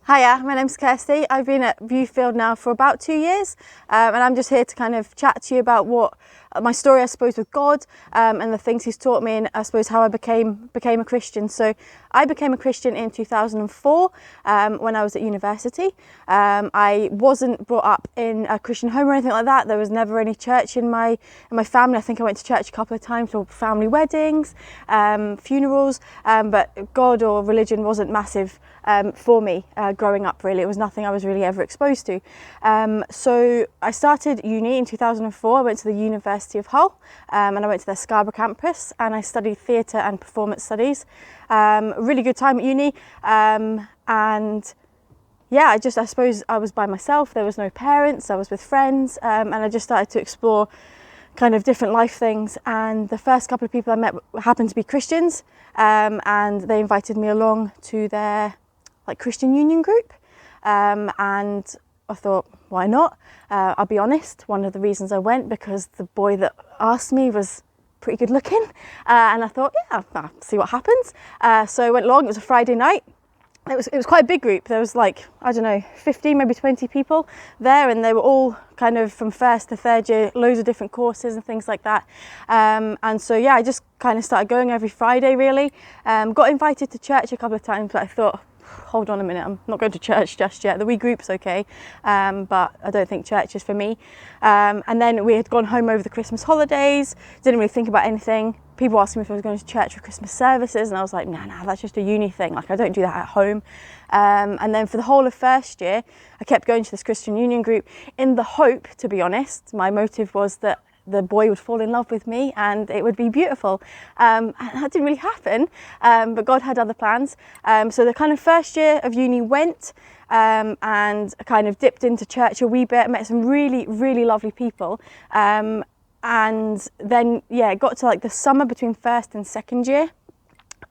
Hiya, my name's Kirsty. I've been at Viewfield now for about 2 years, and I'm just here to kind of chat to you about what my story, I suppose, with God, and the things He's taught me, and I suppose how I became a Christian. So I became a Christian in 2004 when I was at university. I wasn't brought up in a Christian home or anything like that. There was never any church in my family. I think I went to church a couple of times for family weddings, funerals, but God or religion wasn't massive for me growing up, really. It was nothing I was really ever exposed to. So I started uni in 2004. I went to the University of Hull, and I went to their Scarborough campus, and I studied theatre and performance studies. Really good time at uni, and yeah, I suppose I was by myself. There was no parents. I was with friends, and I just started to explore kind of different life things. And the first couple of people I met happened to be Christians, and they invited me along to their Christian Union group, and I thought, why not? I'll be honest, one of the reasons I went because the boy that asked me was pretty good looking, and I thought, yeah, I'll see what happens. So I went along. It was a Friday night. It was quite a big group. There was 15, maybe 20 people there, and they were all kind of from first to third year, loads of different courses and things like that. And so yeah, I just kind of started going every Friday, really. Got invited to church a couple of times, but I thought, hold on a minute, I'm not going to church just yet. The wee group's okay, but I don't think church is for me. And then we had gone home over the Christmas holidays, didn't really think about anything. People asked me if I was going to church for Christmas services, and I was like, no, that's just a uni thing. I don't do that at home. And then for the whole of first year, I kept going to this Christian Union group in the hope, to be honest, my motive was that the boy would fall in love with me and it would be beautiful. And that didn't really happen, but God had other plans. So the kind of first year of uni went, and I kind of dipped into church a wee bit, met some really, really lovely people. And then, yeah, it got to the summer between first and second year.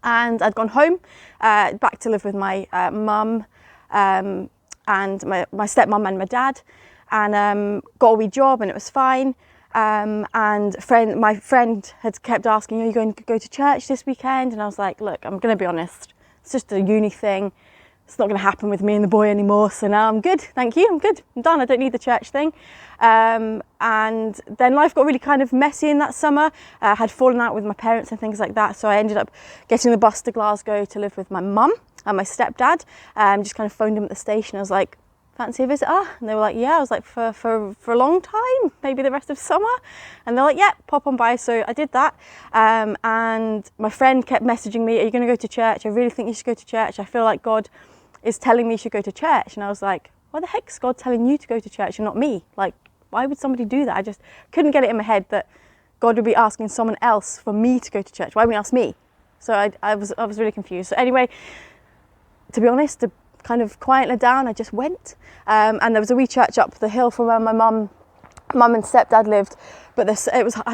And I'd gone home, back to live with my mum, and my stepmum and my dad, and got a wee job, and it was fine. And my friend had kept asking, are you going to go to church this weekend? And I was like, look, I'm going to be honest, it's just a uni thing. It's not going to happen with me and the boy anymore. So now I'm good. Thank you. I'm good. I'm done. I don't need the church thing. And then life got really kind of messy in that summer. I had fallen out with my parents and things like that. So I ended up getting the bus to Glasgow to live with my mum and my stepdad. Just kind of phoned him at the station. I was like, fancy a visitor? And they were like, yeah. I was like, for a long time, maybe the rest of summer. And they're like, yeah, pop on by. So I did that. And my friend kept messaging me, are you going to go to church? I really think you should go to church. I feel like God is telling me you should go to church. And I was like, why the heck's God telling you to go to church and not me? Why would somebody do that? I just couldn't get it in my head that God would be asking someone else for me to go to church. Why wouldn't he ask me? So I was really confused. So anyway, to be honest, to kind of quieten it down, I just went. And there was a wee church up the hill from where my mum and stepdad lived. But I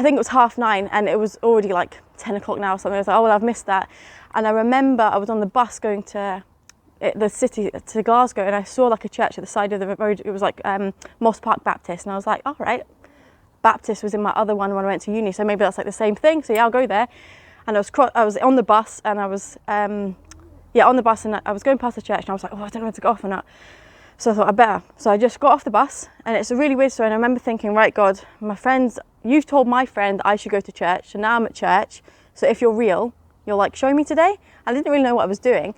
think it was 9:30, and it was already 10 o'clock now or something. I was like, oh, well, I've missed that. And I remember I was on the bus going to the city, to Glasgow, and I saw a church at the side of the road. It was Moss Park Baptist, and I was like, all right, Baptist was in my other one when I went to uni, so maybe that's the same thing. So yeah, I'll go there. And I was on the bus, and I was on the bus, and I was going past the church, and I was like, oh, I don't know where to go off or not. So I thought I better. So I just got off the bus, and it's a really weird story. And I remember thinking, right, God, you've told my friend I should go to church, and now I'm at church. So if you're real, you're show me today. I didn't really know what I was doing.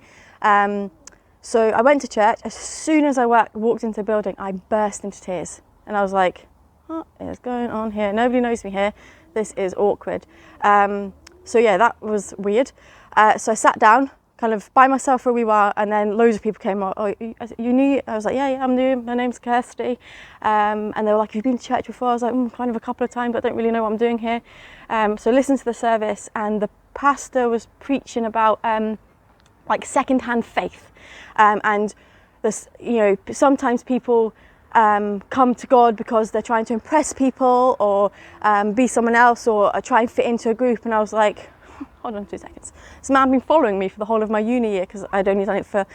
So I went to church. As soon as I walked into the building, I burst into tears. And I was like, what is going on here? Nobody knows me here. This is awkward. So yeah, that was weird. So I sat down, kind of by myself for a wee while, and then loads of people came up. Oh, you new? I was like, yeah, I'm new. My name's Kirsty. And they were like, have you been to church before? I was like, kind of a couple of times, but I don't really know what I'm doing here. So I listened to the service, and the pastor was preaching about second-hand faith. And this, sometimes people come to God because they're trying to impress people, or be someone else, or try and fit into a group. And I was like, hold on 2 seconds. This man had been following me for the whole of my uni year, because I'd only done it for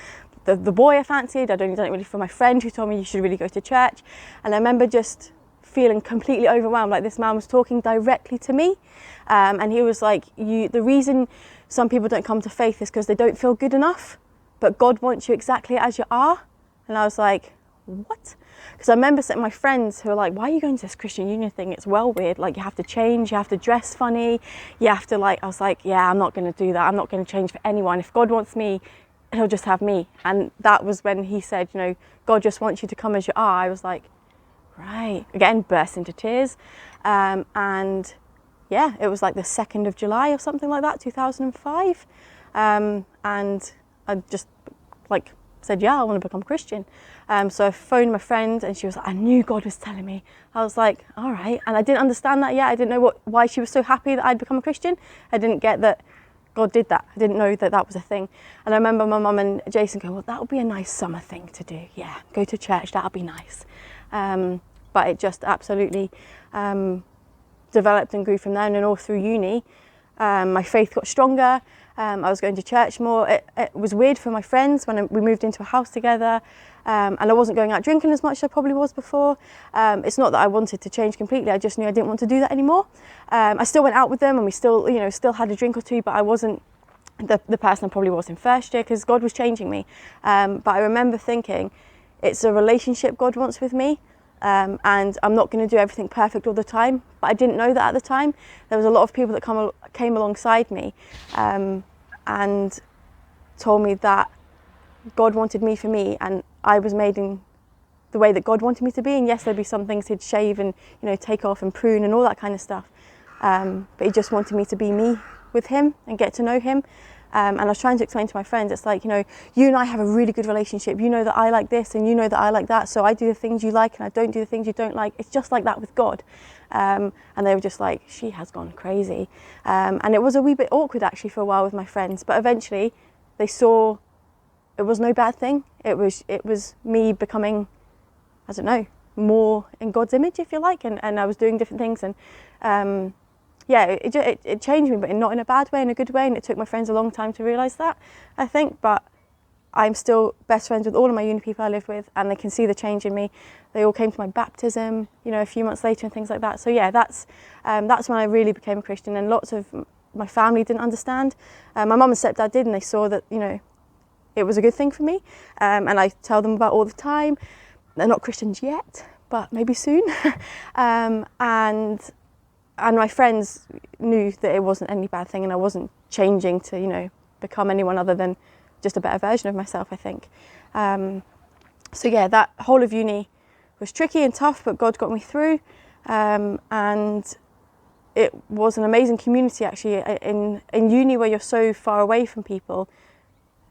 the boy I fancied. I'd only done it really for my friend who told me you should really go to church. And I remember just feeling completely overwhelmed, this man was talking directly to me. And he was like, the reason some people don't come to faith is because they don't feel good enough, but God wants you exactly as you are. And I was like, what? Because I remember my friends who were like, why are you going to this Christian Union thing? It's well weird. Like, you have to change, you have to dress funny, you have to I was like, yeah, I'm not going to do that. I'm not going to change for anyone. If God wants me, he'll just have me. And that was when he said, God just wants you to come as you are. I was like, right. Again, burst into tears. And yeah, it was like the 2nd of July or something like that, 2005. And I just said, yeah, I want to become Christian. So I phoned my friend and she was like, I knew God was telling me. I was like, all right. And I didn't understand that yet. I didn't know why she was so happy that I'd become a Christian. I didn't get that God did that. I didn't know that was a thing. And I remember my mum and Jason going, well, that would be a nice summer thing to do. Yeah, go to church, that'll be nice. But it just absolutely developed and grew from there. And then all through uni, my faith got stronger. I was going to church more. It was weird for my friends when we moved into a house together, and I wasn't going out drinking as much as I probably was before. It's not that I wanted to change completely. I just knew I didn't want to do that anymore. I still went out with them, and we still had a drink or two, but I wasn't the person I probably was in first year because God was changing me. But I remember thinking, it's a relationship God wants with me. And I'm not going to do everything perfect all the time, but I didn't know that at the time. There was a lot of people that came alongside me and told me that God wanted me for me, and I was made in the way that God wanted me to be. And yes, there'd be some things he'd shave and take off and prune and all that kind of stuff, but he just wanted me to be me with him and get to know him. And I was trying to explain to my friends, it's like, you and I have a really good relationship. You know that I like this and you know that I like that. So I do the things you like and I don't do the things you don't like. It's just like that with God. And they were just like, she has gone crazy. And it was a wee bit awkward actually for a while with my friends. But eventually they saw it was no bad thing. It was me becoming, I don't know, more in God's image, if you like. And I was doing different things. And yeah, it changed me, but not in a bad way, in a good way. And it took my friends a long time to realise that, I think. But I'm still best friends with all of my uni people I live with, and they can see the change in me. They all came to my baptism, a few months later and things like that. So yeah, that's when I really became a Christian. And lots of my family didn't understand. My mum and stepdad did, and they saw that, it was a good thing for me. And I tell them about all the time. They're not Christians yet, but maybe soon. And my friends knew that it wasn't any bad thing, and I wasn't changing to, become anyone other than just a better version of myself, I think. So yeah, that whole of uni was tricky and tough, but God got me through. And it was an amazing community, actually. In uni, where you're so far away from people,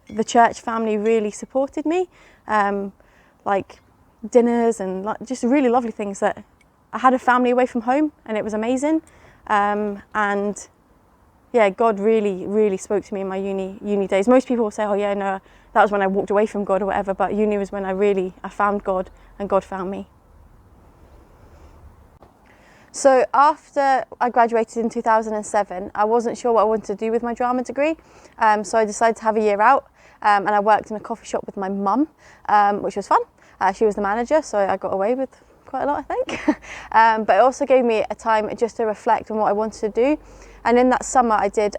the church family really supported me. Like dinners and just really lovely things that I had a family away from home, and it was amazing. And yeah, God really, really spoke to me in my uni days. Most people will say, oh yeah, no, that was when I walked away from God or whatever, but uni was when I found God and God found me. So after I graduated in 2007, I wasn't sure what I wanted to do with my drama degree. So I decided to have a year out, and I worked in a coffee shop with my mum, which was fun. She was the manager, so I got away with quite a lot, I think. But it also gave me a time just to reflect on what I wanted to do. And in that summer I did,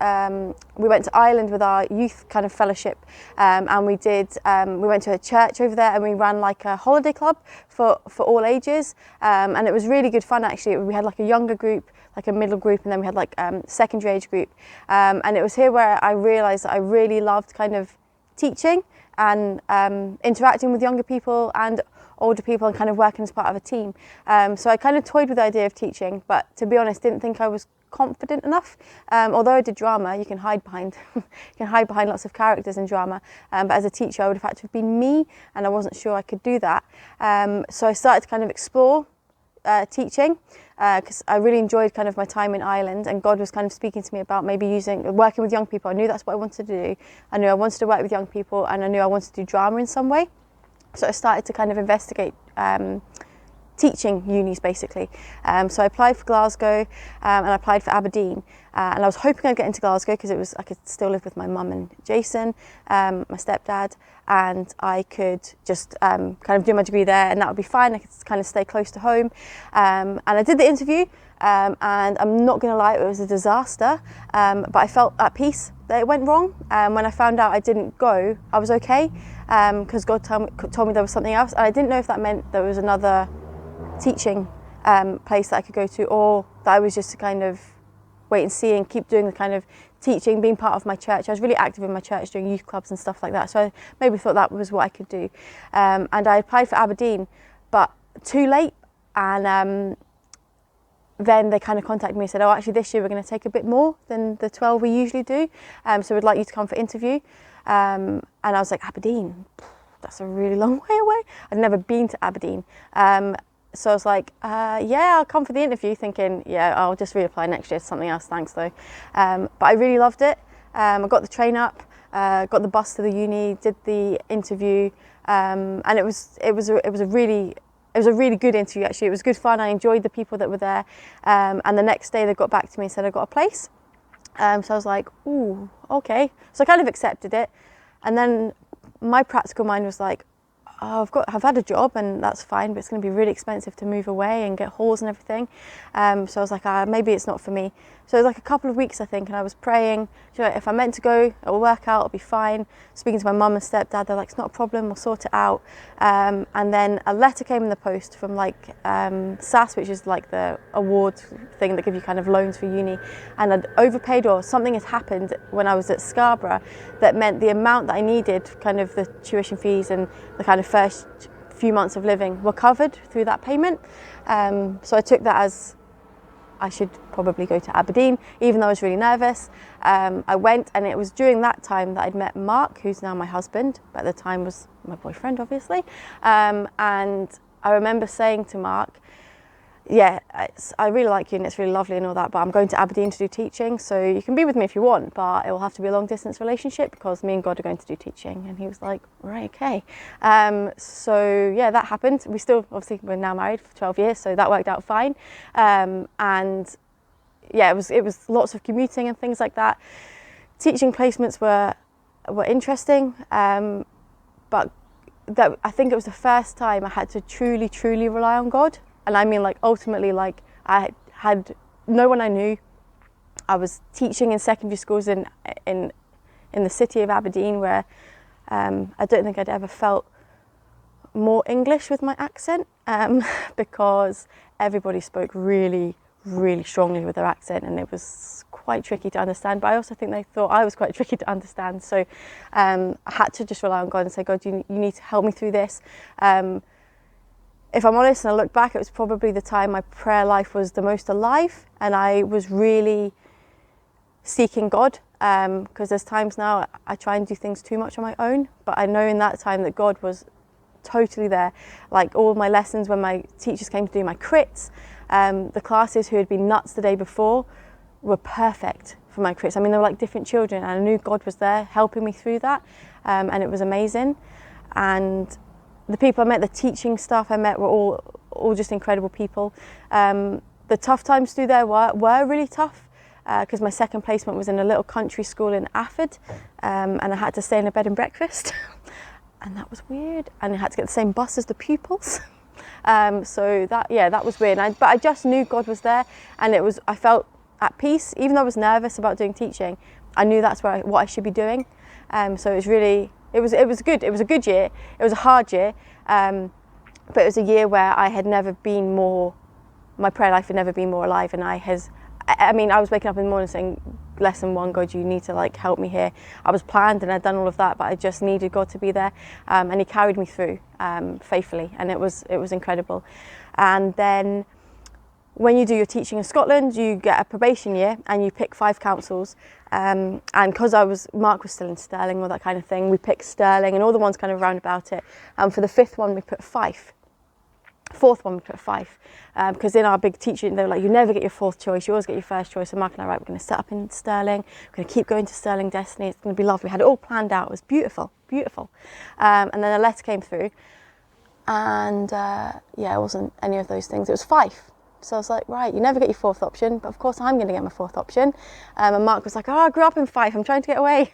we went to Ireland with our youth kind of fellowship, and we went to a church over there, and we ran like a holiday club for all ages, and it was really good fun actually. We had like a younger group, like a middle group, and then we had like secondary age group, and it was here where I realised that I really loved kind of teaching and interacting with younger people and older people and kind of working as part of a team. So I kind of toyed with the idea of teaching, but to be honest, didn't think I was confident enough. Although I did drama, you can hide behind lots of characters in drama. But as a teacher, I would have had to have been me, and I wasn't sure I could do that. So I started to kind of explore teaching, because I really enjoyed kind of my time in Ireland, and God was kind of speaking to me about maybe working with young people. I knew that's what I wanted to do. I knew I wanted to work with young people, and I knew I wanted to do drama in some way. So I started to kind of investigate teaching unis basically. So I applied for Glasgow, and I applied for Aberdeen, and I was hoping I'd get into Glasgow because I could still live with my mum and Jason, my stepdad, and I could just kind of do my degree there, and that would be fine. I could kind of stay close to home, and I did the interview, and I'm not going to lie, it was a disaster, but I felt at peace that it went wrong. When I found out I didn't go, I was okay, because God told me there was something else, and I didn't know if that meant there was another teaching place that I could go to, or that I was just to kind of wait and see and keep doing the kind of teaching, being part of my church. I was really active in my church doing youth clubs and stuff like that, so I maybe thought that was what I could do. And I applied for Aberdeen, but too late, and then they kind of contacted me and said, oh, actually this year we're going to take a bit more than the 12 we usually do, so we'd like you to come for interview. And I was like, Aberdeen? That's a really long way away. I'd never been to Aberdeen. So I was like, yeah, I'll come for the interview, thinking, yeah, I'll just reapply next year to something else, thanks though. But I really loved it. I got the train up, got the bus to the uni, did the interview, and it was a really good interview actually. It was good fun. I enjoyed the people that were there. And the next day they got back to me and said I got a place. So I was like, ooh, okay. So I kind of accepted it. And then my practical mind was like, oh, I've had a job and that's fine, but it's going to be really expensive to move away and get halls and everything. So I was like, maybe it's not for me. So it was like a couple of weeks, I think, and I was praying, if I'm meant to go, it'll work out, it'll be fine. Speaking to my mum and stepdad, they're like, it's not a problem, we'll sort it out. And then a letter came in the post from SAS, which is like the award thing that give you kind of loans for uni. And I'd overpaid, or something had happened when I was at Scarborough that meant the amount that I needed, kind of the tuition fees and the kind of first few months of living, were covered through that payment. So I took that as I should probably go to Aberdeen, even though I was really nervous. I went, and it was during that time that I'd met Mark, who's now my husband, but at the time was my boyfriend, obviously. And I remember saying to Mark, yeah, I really like you and it's really lovely and all that, but I'm going to Aberdeen to do teaching, so you can be with me if you want, but it will have to be a long distance relationship because me and God are going to do teaching. And he was like, right, okay. So yeah, that happened. We still, obviously, we're now married for 12 years, so that worked out fine. And yeah, it was lots of commuting and things like that. Teaching placements were interesting, but I think it was the first time I had to truly rely on God. And I mean, like, ultimately, like, I had no one I knew. I was teaching in secondary schools in the city of Aberdeen, where I don't think I'd ever felt more English with my accent, because everybody spoke really strongly with their accent, and it was quite tricky to understand. But I also think they thought I was quite tricky to understand. So I had to just rely on God and say, God, you need to help me through this. If I'm honest, and I look back, it was probably the time my prayer life was the most alive, and I was really seeking God, because there's times now I try and do things too much on my own, but I know in that time that God was totally there. Like, all my lessons, when my teachers came to do my crits, the classes who had been nuts the day before were perfect for my crits. I mean, they were like different children, and I knew God was there helping me through that, and it was amazing. And the people I met, the teaching staff I met, were all just incredible people. The tough times through there were really tough, because my second placement was in a little country school in Afford, and I had to stay in a bed and breakfast, and that was weird. And I had to get the same bus as the pupils, so that was weird. But I just knew God was there, and I felt at peace, even though I was nervous about doing teaching. I knew that's what I should be doing. So it was really. It was good. It was a good year. It was a hard year, but it was a year where I had never been more. My prayer life had never been more alive, and I was waking up in the morning saying, "Lesson 1, God, you need to help me here." I was planned and I'd done all of that, but I just needed God to be there, and He carried me through faithfully, and it was incredible. And then, when you do your teaching in Scotland, you get a probation year and you pick 5 councils. And because Mark was still in Stirling, all that kind of thing, we picked Stirling and all the ones kind of round about it. And for the 5th one, we put Fife. 4th one, we put Fife. Because in our big teaching, they were like, you never get your 4th choice, you always get your 1st choice. So Mark and I, right, we're going to set up in Stirling, we're going to keep going to Stirling Destiny, it's going to be lovely. We had it all planned out, it was beautiful. And then a letter came through, and it wasn't any of those things, it was Fife. So I was like, right, you never get your 4th option, but of course I'm going to get my 4th option. And Mark was like, I grew up in Fife, I'm trying to get away.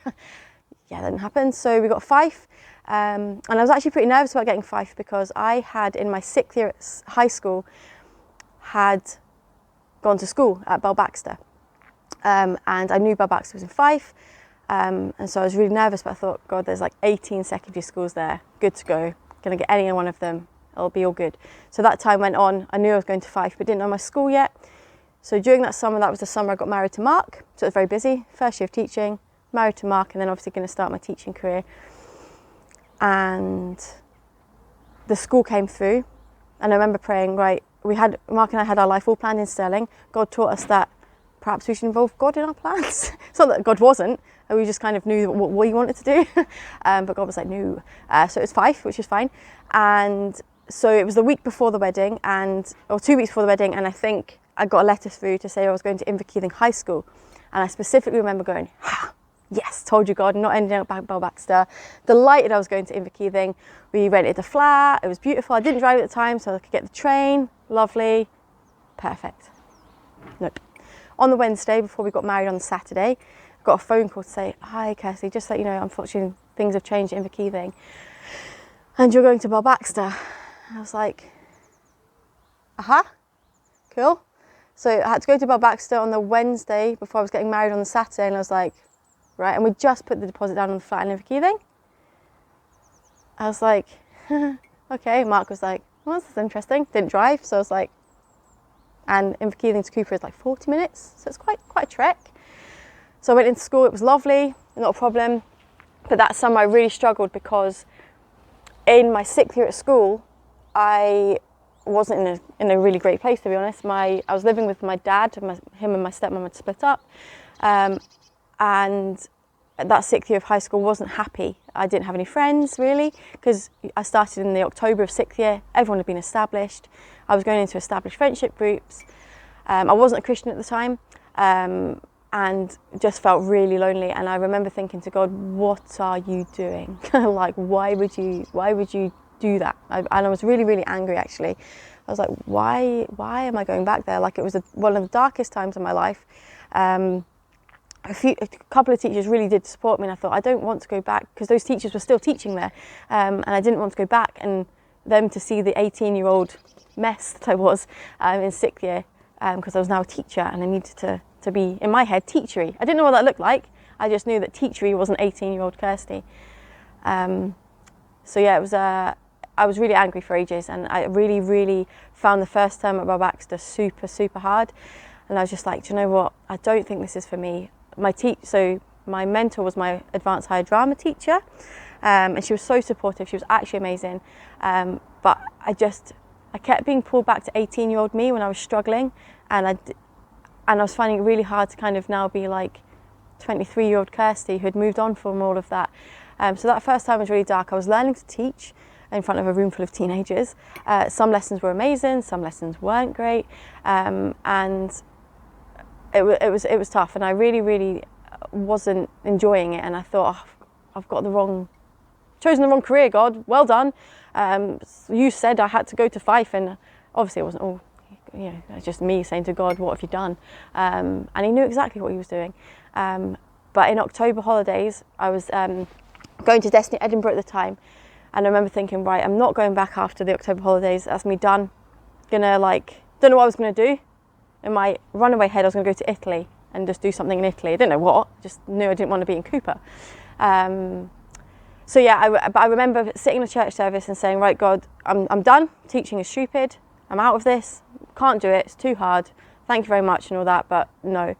Yeah, that didn't happen. So we got Fife. And I was actually pretty nervous about getting Fife, because I had, in my 6th year at high school, had gone to school at Belbaxter. And I knew Belbaxter was in Fife. And so I was really nervous, but I thought, God, there's like 18 secondary schools there, good to go. Gonna get any one of them, it'll be all good. So that time went on. I knew I was going to Fife, but didn't know my school yet. So during that summer, that was the summer I got married to Mark. So it was very busy, first year of teaching, married to Mark, and then obviously going to start my teaching career. And the school came through, and I remember praying, right, Mark and I had our life all planned in Stirling. God taught us that perhaps we should involve God in our plans. It's not that God wasn't, we just kind of knew what we wanted to do. But God was like, no. So it was Fife, which is fine. And so it was the week before the wedding, or 2 weeks before the wedding, and I think I got a letter through to say I was going to Inverkeithing High School. And I specifically remember going, yes, told you God, not ending up back at Belbaxter. Delighted I was going to Inverkeithing. We rented a flat, it was beautiful. I didn't drive at the time, so I could get the train, lovely, perfect. Nope. On the Wednesday, before we got married on the Saturday, I got a phone call to say, hi Kirsty, just so you know, unfortunately things have changed at Inverkeithing and you're going to Belbaxter. I was like, cool. So I had to go to Belbaxter on the Wednesday before I was getting married on the Saturday, and I was like, right, and we just put the deposit down on the flat in Inverkeithing. I was like, okay. Mark was like, well, this is interesting. Didn't drive, so I was like, and Inverkeithing to Cooper is like 40 minutes, so it's quite a trek. So I went into school, it was lovely, not a problem. But that summer I really struggled because in my 6th year at school, I wasn't in a really great place, to be honest. I was living with my dad, him and my stepmom had split up. And that 6th year of high school wasn't happy. I didn't have any friends really, because I started in the October of 6th year. Everyone had been established. I was going into established friendship groups. I wasn't a Christian at the time, and just felt really lonely. And I remember thinking to God, what are you doing? Like, why would you do that? And I was really, really angry actually. I was like, why am I going back there? Like, it was one of the darkest times of my life. A couple of teachers really did support me, and I thought, I don't want to go back, because those teachers were still teaching there, and I didn't want to go back and them to see the 18-year-old mess that I was in 6th year, because I was now a teacher and I needed to be, in my head, teachery. I didn't know what that looked like. I just knew that teachery wasn't 18-year-old Kirsty. So yeah, I was really angry for ages, and I really, really found the first term at Belbaxter super, super hard. And I was just like, do you know what? I don't think this is for me. So my mentor was my advanced higher drama teacher, and she was so supportive. She was actually amazing. But I kept being pulled back to 18-year-old me when I was struggling, and I was finding it really hard to kind of now be like 23-year-old Kirsty who had moved on from all of that. So that first time was really dark. I was learning to teach in front of a room full of teenagers. Some lessons were amazing, some lessons weren't great, and it was tough, and I really, really wasn't enjoying it. And I thought, I've chosen the wrong career, God. Well done. You said I had to go to Fife, and obviously it wasn't all, it's just me saying to God, what have you done? And he knew exactly what he was doing. But in October holidays, I was going to Destiny Edinburgh at the time, and I remember thinking, right, I'm not going back after the October holidays. That's me done. Don't know what I was going to do. In my runaway head, I was going to go to Italy and just do something in Italy. I didn't know what, just knew I didn't want to be in Cooper. So yeah, but I remember sitting in a church service and saying, right, God, I'm done. Teaching is stupid. I'm out of this. Can't do it. It's too hard. Thank you very much and all that, but no.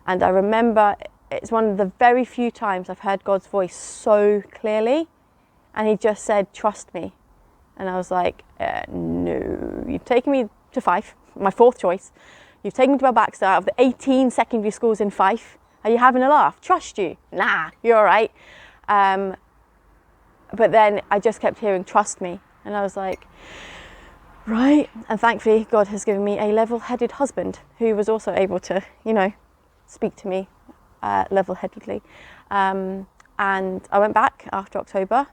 And I remember it's one of the very few times I've heard God's voice so clearly, and he just said, trust me. And I was like, no, you've taken me to Fife, my 4th choice. You've taken me to Belbaxter out of the 18 secondary schools in Fife. Are you having a laugh? Trust you? Nah, you're all right. But then I just kept hearing, trust me. And I was like, right. And thankfully, God has given me a level-headed husband who was also able to, speak to me level-headedly. And I went back after October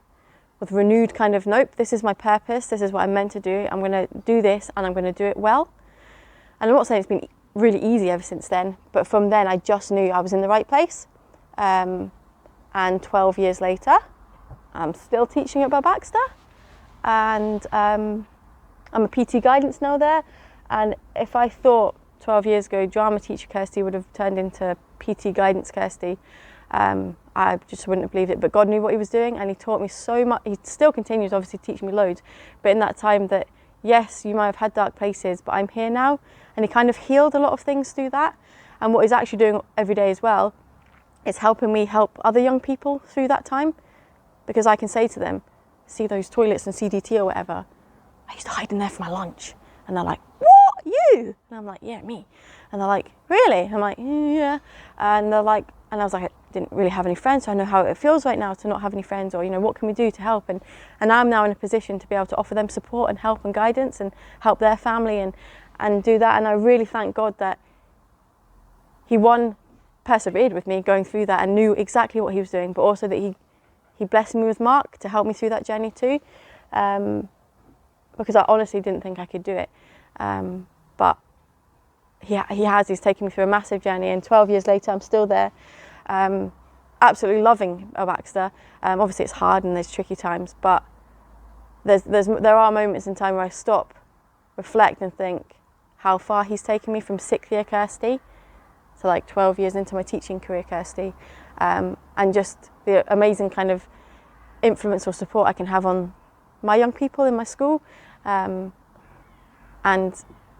with renewed kind of, nope, this is my purpose. This is what I'm meant to do. I'm going to do this, and I'm going to do it well. And I'm not saying it's been really easy ever since then, but from then I just knew I was in the right place. And 12 years later, I'm still teaching at Belbaxter, and I'm a PT guidance now there. And if I thought 12 years ago drama teacher Kirsty would have turned into PT guidance Kirsty, I just wouldn't have believed it, but God knew what he was doing, and he taught me so much. He still continues obviously teaching me loads, but in that time that, yes, you might have had dark places, but I'm here now, and he kind of healed a lot of things through that. And what he's actually doing every day as well is helping me help other young people through that time, because I can say to them, see those toilets and CDT or whatever, I used to hide in there for my lunch. And they're like, what, you? And I'm like, yeah, me. And they're like, really? I'm like, yeah. And they're like, and I was like, I didn't really have any friends, so I know how it feels right now to not have any friends, or, you know, what can we do to help? And I'm now in a position to be able to offer them support and help and guidance and help their family and do that. And I really thank God that he, one, persevered with me going through that and knew exactly what he was doing, but also that he blessed me with Mark to help me through that journey too. Because I honestly didn't think I could do it. But he's taken me through a massive journey, and 12 years later I'm still there, absolutely loving Baxter. Obviously it's hard and there's tricky times, but there are moments in time where I stop, reflect and think how far he's taken me from 6th year Kirsty to like 12 years into my teaching career Kirsty, and just the amazing kind of influence or support I can have on my young people in my school, and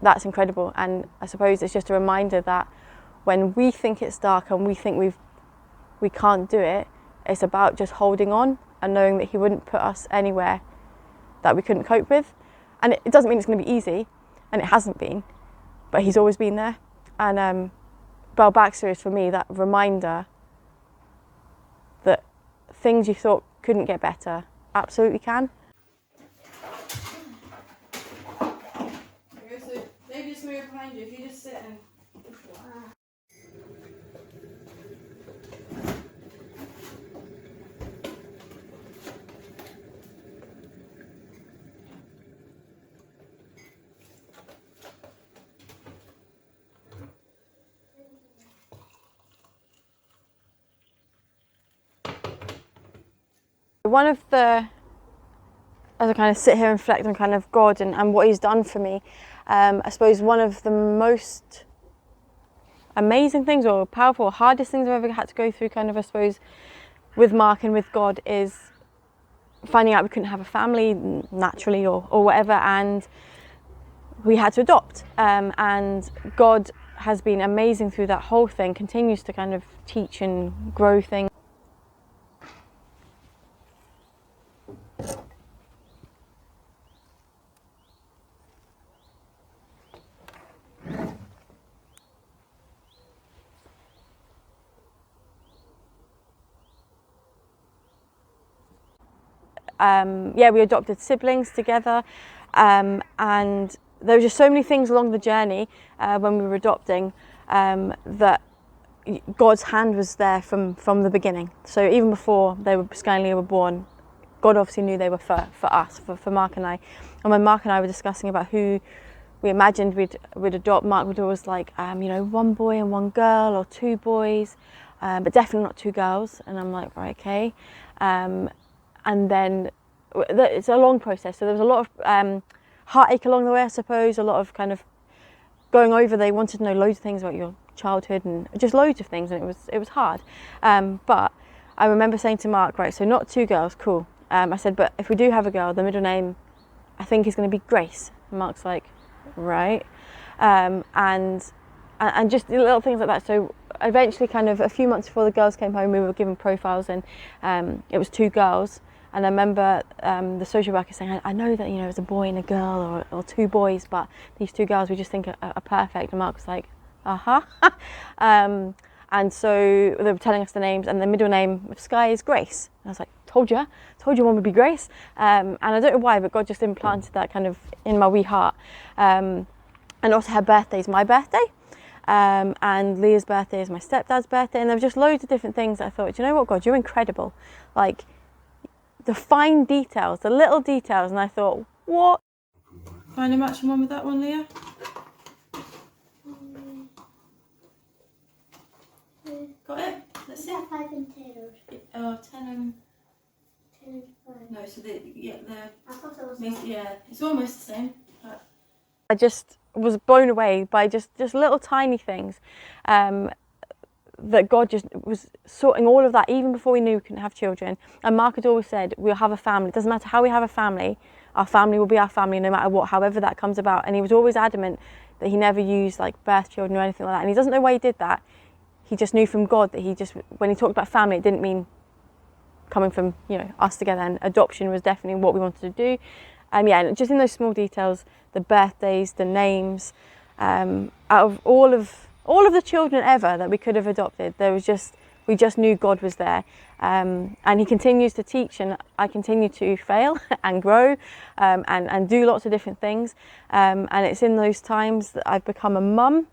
that's incredible. And I suppose it's just a reminder that when we think it's dark and we think we can't do it, it's about just holding on and knowing that he wouldn't put us anywhere that we couldn't cope with. And it doesn't mean it's going to be easy, and it hasn't been, but he's always been there. And Bell Baxter is for me that reminder that things you thought couldn't get better absolutely can. So maybe just move behind you. If you just sit and one of the, as I kind of sit here and reflect on kind of God and what he's done for me, I suppose one of the most amazing things or powerful, hardest things I've ever had to go through kind of, I suppose, with Mark and with God is finding out we couldn't have a family naturally or whatever, and we had to adopt. And God has been amazing through that whole thing, continues to kind of teach and grow things. Yeah, we adopted siblings together, and there were just so many things along the journey when we were adopting that God's hand was there from the beginning. So even before Sky were born, God obviously knew they were for us, for Mark and I. And when Mark and I were discussing about who we imagined we'd adopt, Mark would always like, you know, one boy and one girl, or two boys, but definitely not two girls. And I'm like, right, okay. And then it's a long process. So there was a lot of heartache along the way, I suppose, a lot of kind of going over. They wanted to know loads of things about your childhood and just loads of things, and it was hard. But I remember saying to Mark, right, so not two girls, cool. I said, but if we do have a girl, the middle name I think is going to be Grace. And Mark's like, right. And just little things like that. So eventually, kind of a few months before the girls came home, we were given profiles, and it was two girls. And I remember the social worker saying, I know that, you know, it's a boy and a girl, or two boys, but these two girls we just think are perfect. And Mark was like, and so they were telling us the names, and the middle name of Sky is Grace. And I was like, told you one would be Grace. And I don't know why, but God just implanted that kind of in my wee heart. And also her birthday is my birthday. And Leah's birthday is my stepdad's birthday. And there were just loads of different things that I thought, do you know what, God, you're incredible. Like, the fine details, the little details, and I thought, what? Find a matching one with that one, Leah? Got it? Let's see. 5 and 10. 10 and... 10 and 5. No, so I thought it was yeah, it's almost the same. But I just was blown away by just little tiny things that God just was sorting all of that even before we knew we couldn't have children. And Mark had always said, we'll have a family. It doesn't matter how we have a family, our family will be our family no matter what, however that comes about. And he was always adamant that he never used like birth children or anything like that. And he doesn't know why he did that. He just knew from God that when he talked about family, it didn't mean coming from, us together, and adoption was definitely what we wanted to do. And just in those small details, the birthdays, the names, out of all of the children ever that we could have adopted, we just knew God was there. And he continues to teach, and I continue to fail and grow and do lots of different things. And it's in those times that I've become a mum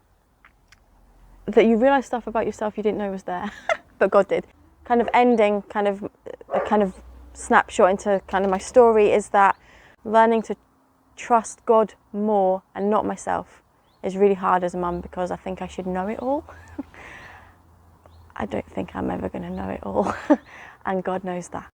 that you realise stuff about yourself you didn't know was there, but God did. Kind of ending, a kind of snapshot into kind of my story is that learning to trust God more and not myself is really hard as a mum, because I think I should know it all. I don't think I'm ever going to know it all, and God knows that.